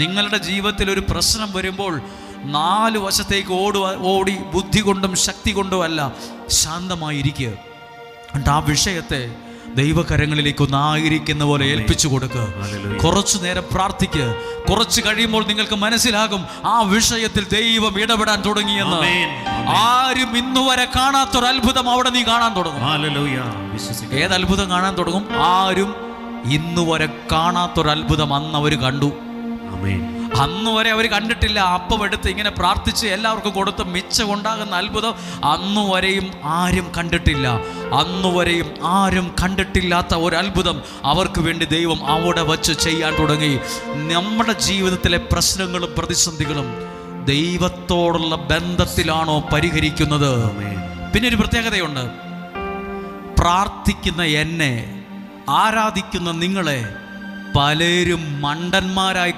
നിങ്ങളുടെ ജീവിതത്തിൽ ഒരു പ്രശ്നം വരുമ്പോൾ 4 വശത്തേക്ക് ഓടി ബുദ്ധി കൊണ്ടും ശക്തി കൊണ്ടും അല്ല, ശാന്തമായിരിക്കുക. എന്നിട്ട് ആ വിഷയത്തെ ദൈവകരങ്ങളിലേക്ക് ഒന്നായിരിക്കുന്ന പോലെ ഏൽപ്പിച്ചു കൊടുക്കുക. കുറച്ചു നേരം പ്രാർത്ഥിക്കുക. കുറച്ച് കഴിയുമ്പോൾ നിങ്ങൾക്ക് മനസ്സിലാകും ആ വിഷയത്തിൽ ദൈവം ഇടപെടാൻ തുടങ്ങിയെന്ന്. ആരും ഇന്നുവരെ കാണാത്തൊരത്ഭുതം അവിടെ നീ കാണാൻ തുടങ്ങും. ഏത് അത്ഭുതം കാണാൻ തുടങ്ങും? ആരും ഇന്നുവരെ കാണാത്തൊരത്ഭുതം അന്ന് അവർ കണ്ടു. അന്ന് വരെ അവർ കണ്ടിട്ടില്ല. അപ്പം എടുത്ത് ഇങ്ങനെ പ്രാർത്ഥിച്ച് എല്ലാവർക്കും കൊടുത്ത് മിച്ചമുണ്ടാകുന്ന അത്ഭുതം അന്നുവരെയും ആരും കണ്ടിട്ടില്ല. അന്നുവരെയും ആരും കണ്ടിട്ടില്ലാത്ത ഒരത്ഭുതം അവർക്ക് വേണ്ടി ദൈവം അവിടെ വച്ച് ചെയ്യാൻ തുടങ്ങി. നമ്മുടെ ജീവിതത്തിലെ പ്രശ്നങ്ങളും പ്രതിസന്ധികളും ദൈവത്തോടുള്ള ബന്ധത്തിലാണോ പരിഹരിക്കുന്നത്? പിന്നെ ഒരു പ്രത്യേകതയുണ്ട്. പ്രാർത്ഥിക്കുന്ന എന്നെ, ആരാധിക്കുന്ന നിങ്ങളെ പലരും മണ്ടന്മാരായി